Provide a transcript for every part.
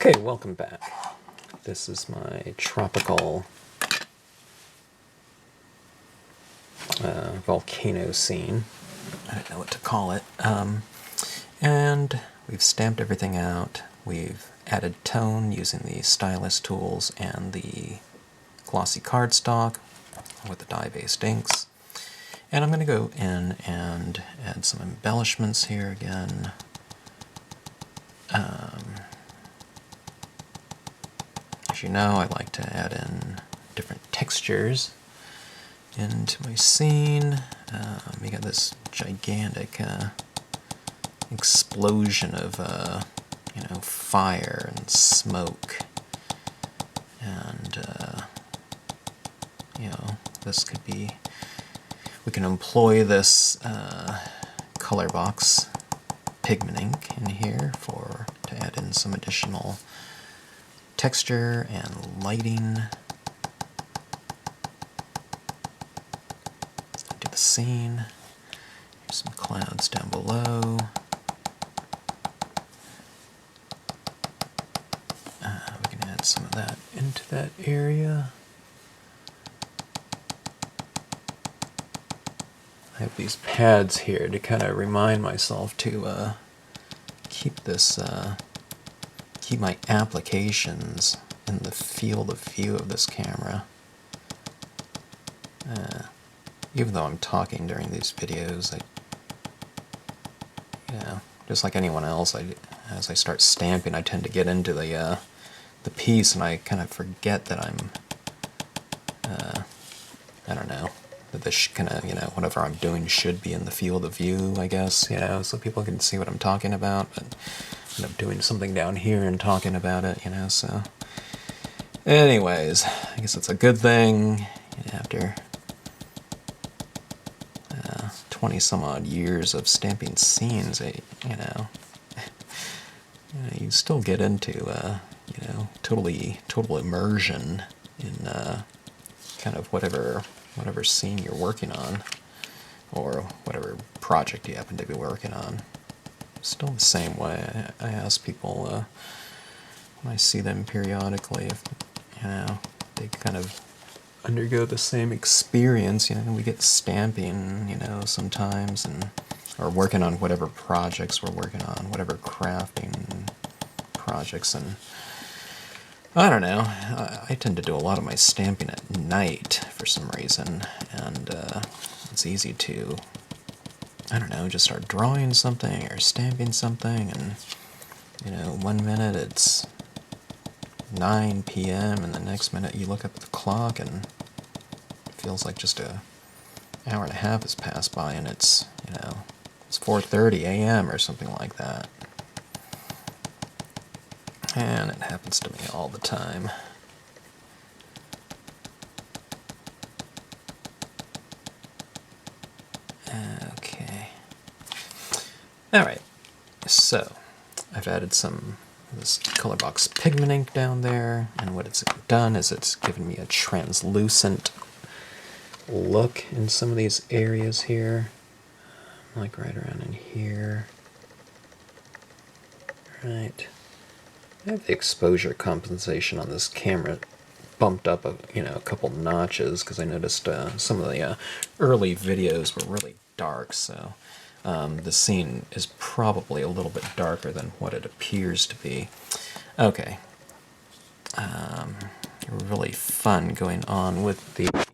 Okay, welcome back. This is my tropical volcano scene. I don't know what to call it. And we've stamped everything out. We've added tone using the stylus tools and the glossy cardstock with the dye-based inks. And I'm going to go in and add some embellishments here again. As you know, I like to add in different textures into my scene. We got this gigantic explosion of fire and smoke, and this could be. We can employ this color box pigment ink in here to add in some additional texture and lighting into the scene. Here's some clouds down below. We can add some of that into that area. I have these pads here to kind of remind myself to keep my applications in the field of view of this camera. Even though I'm talking during these videos, just like anyone else, as I start stamping, I tend to get into the piece, and I kind of forget that I'm, I don't know, that this kind of, whatever I'm doing should be in the field of view, I guess, so people can see what I'm talking about, but I end up doing something down here and talking about it, so. Anyways, I guess it's a good thing, after 20 some odd years of stamping scenes, you still get into, total immersion in kind of whatever scene you're working on, or whatever project you happen to be working on. Still the same way. I ask people when I see them periodically if they kind of undergo the same experience. We get stamping, sometimes, or working on whatever projects we're working on, whatever crafting projects, and I don't know, I tend to do a lot of my stamping at night for some reason, and it's easy to, I don't know, just start drawing something or stamping something, and, 1 minute it's 9 p.m., and the next minute you look up at the clock, and it feels like just an hour and a half has passed by, and it's, it's 4:30 a.m. or something like that. And it happens to me all the time. Okay. Alright, so I've added some of this color box pigment ink down there, and what it's done is it's given me a translucent look in some of these areas here, like right around in here. Right. I have the exposure compensation on this camera bumped up a couple notches because I noticed some of the early videos were really dark, so the scene is probably a little bit darker than what it appears to be. Okay. Really fun going on with the... Let me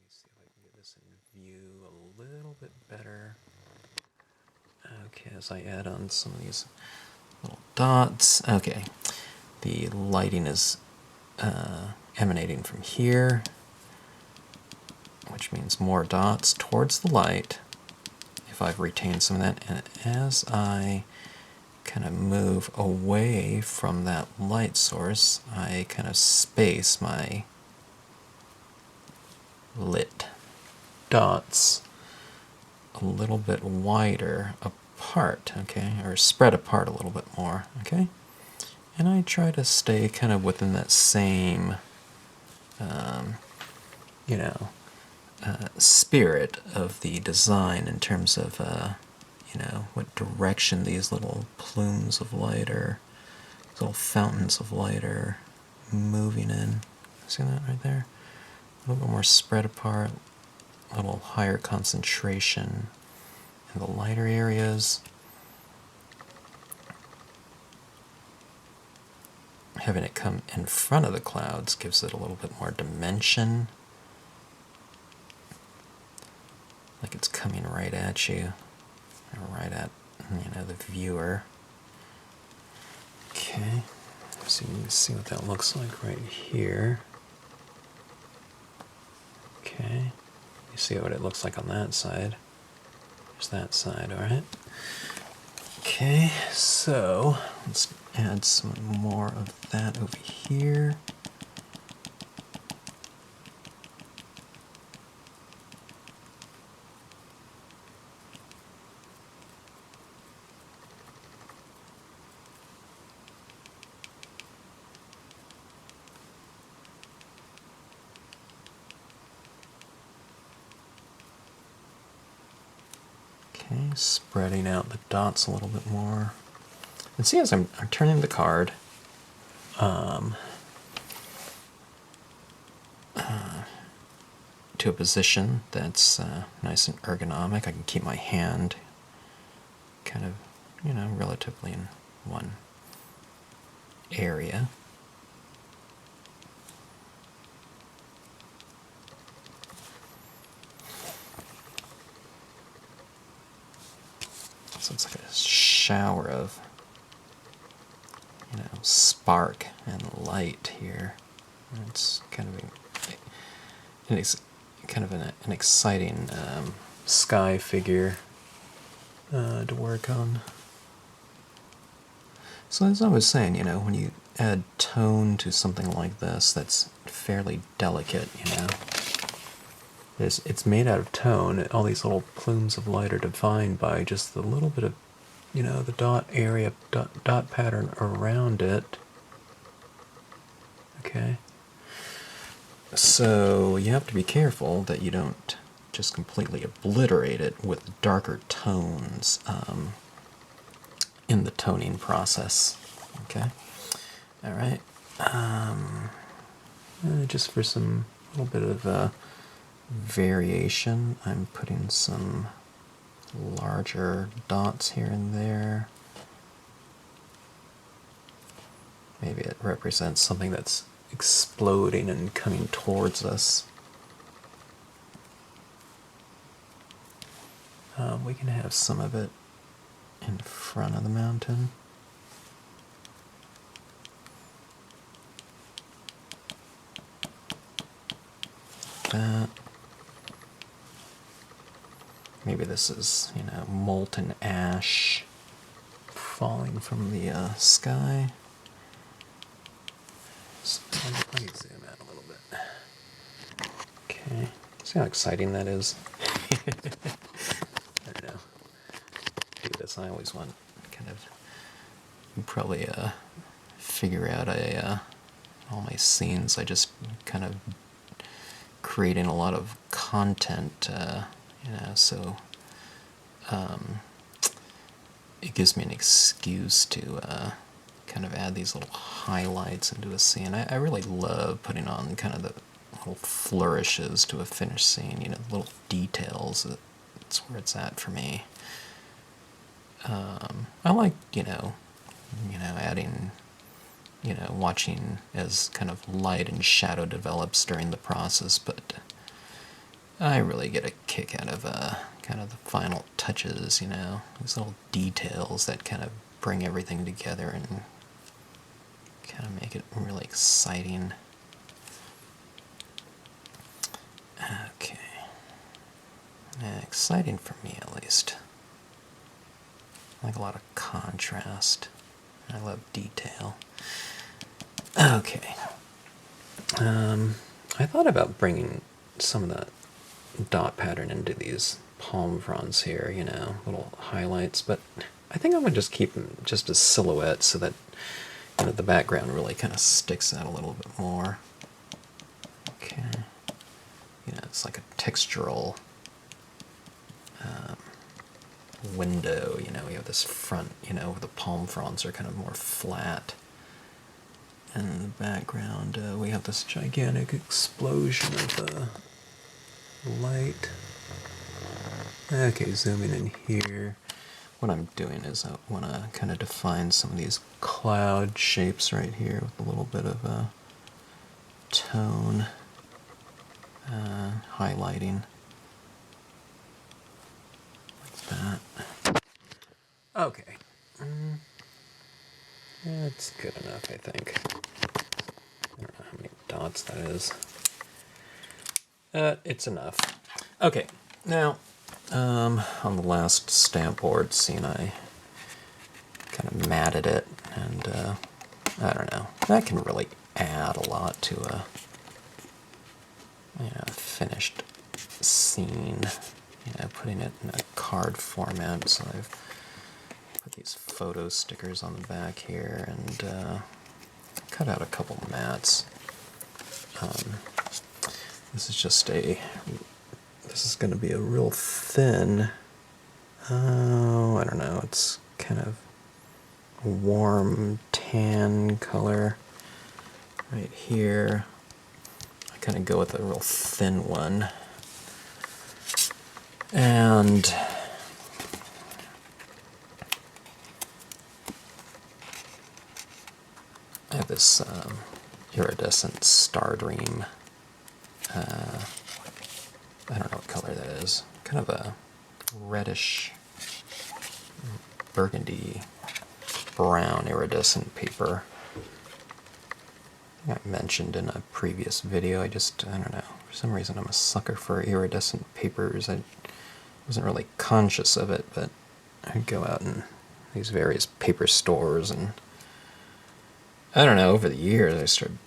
see if I can get this in view a little bit better. Okay, as I add on some of these little dots. Okay, the lighting is emanating from here, which means more dots towards the light, if I've retained some of that. And as I kind of move away from that light source, I kind of space my lit dots a little bit wider apart, okay, or spread apart a little bit more, okay? And I try to stay kind of within that same, spirit of the design in terms of, what direction these little plumes of light are little fountains of light are moving in. See that right there? A little bit more spread apart, a little higher concentration in the lighter areas. Having it come in front of the clouds gives it a little bit more dimension. Like it's coming right at you, or right at, the viewer. Okay, so you can see what that looks like right here. Okay, you see what it looks like on that side. There's that side, alright. Okay, so let's add some more of that over here. Okay, spreading out the dots a little bit more. And see, as I'm turning the card, to a position that's nice and ergonomic, I can keep my hand kind of, relatively in one area. So it's like a shower of, spark and light here. And it's kind of an exciting sky figure to work on. So as I was saying, when you add tone to something like this that's fairly delicate, it's made out of tone. All these little plumes of light are defined by just a little bit of, the dot area, dot pattern around it. Okay. So you have to be careful that you don't just completely obliterate it with darker tones in the toning process. Okay. All right. Just for some little bit of variation, I'm putting some larger dots here and there. Maybe it represents something that's exploding and coming towards us. We can have some of it in front of the mountain. That. Maybe this is, molten ash falling from the sky. So let me zoom out a little bit. Okay, see how exciting that is? I don't know. Do this. I always want kind of. You probably figure out all my scenes. I just kind of creating a lot of content. So it gives me an excuse to kind of add these little highlights into a scene. I really love putting on kind of the little flourishes to a finished scene, the little details. That's where it's at for me. I like, adding, watching as kind of light and shadow develops during the process, but I really get a kick out of kind of the final touches, these little details that kind of bring everything together and kind of make it really exciting. Okay. Exciting for me, at least. I like a lot of contrast. I love detail. Okay. I thought about bringing some of that dot pattern into these palm fronds here, little highlights, but I think I'm going to just keep them just as silhouettes so that the background really kind of sticks out a little bit more. Okay. It's like a textural window, we have this front, the palm fronds are kind of more flat. in the background, we have this gigantic explosion of light. Okay, zooming in here. What I'm doing is I want to kind of define some of these cloud shapes right here with a little bit of tone highlighting. Like that. Okay. That's good enough, I think. I don't know how many dots that is. It's enough. Okay, now, on the last stamp board scene, I kind of matted it, and I don't know. That can really add a lot to a finished scene. Putting it in a card format. So I've put these photo stickers on the back here, and cut out a couple mats. This is just this is going to be a real thin, I don't know, it's kind of a warm tan color right here. I kind of go with a real thin one. And I have this iridescent Star Dream. I don't know what color that is. Kind of a reddish burgundy brown iridescent paper. I think I mentioned in a previous video, I don't know, for some reason I'm a sucker for iridescent papers. I wasn't really conscious of it, but I'd go out in these various paper stores, and I don't know, over the years I started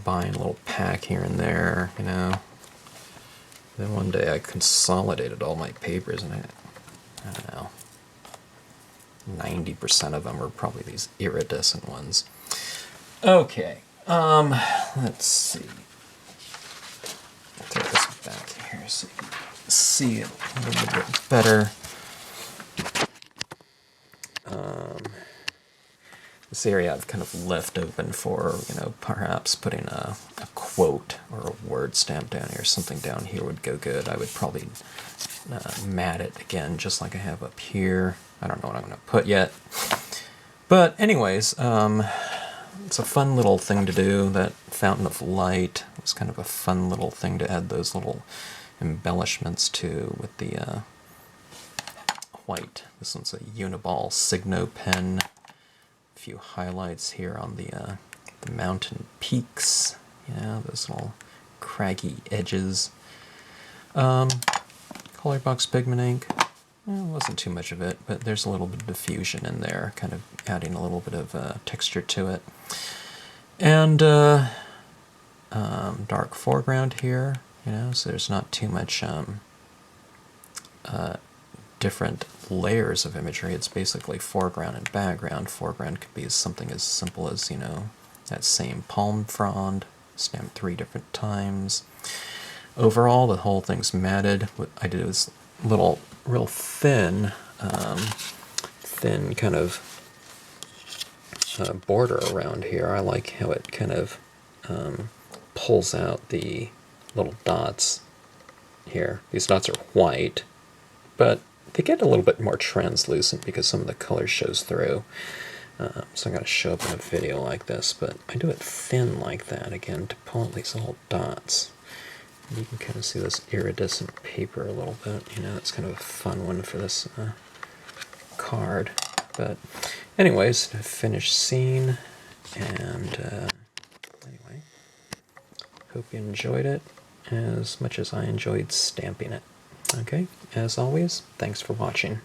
buying a little pack here and there, Then one day I consolidated all my papers, and I don't know, 90% of them were probably these iridescent ones. Okay, let's see. Throw this back here so you can see it a little bit better. This area I've kind of left open for, perhaps putting a quote or a word stamp down here. Something down here would go good. I would probably mat it again, just like I have up here. I don't know what I'm going to put yet. But anyways, it's a fun little thing to do. That fountain of light was kind of a fun little thing to add those little embellishments to with the white. This one's a Uniball Signo pen. A few highlights here on the mountain peaks. Those little craggy edges. Color box pigment ink. It wasn't too much of it, but there's a little bit of diffusion in there, kind of adding a little bit of texture to it. And dark foreground here, so there's not too much different layers of imagery. It's basically foreground and background. Foreground could be something as simple as, that same palm frond, stamped 3 different times. Overall, the whole thing's matted. What I did was little, real thin, kind of border around here. I like how it kind of pulls out the little dots here. These dots are white, but they get a little bit more translucent because some of the color shows through. So I'm going to show up in a video like this, but I do it thin like that, again, to pull out these little dots. And you can kind of see this iridescent paper a little bit. It's kind of a fun one for this card. But anyways, finished scene, and anyway, hope you enjoyed it as much as I enjoyed stamping it. Okay, as always, thanks for watching.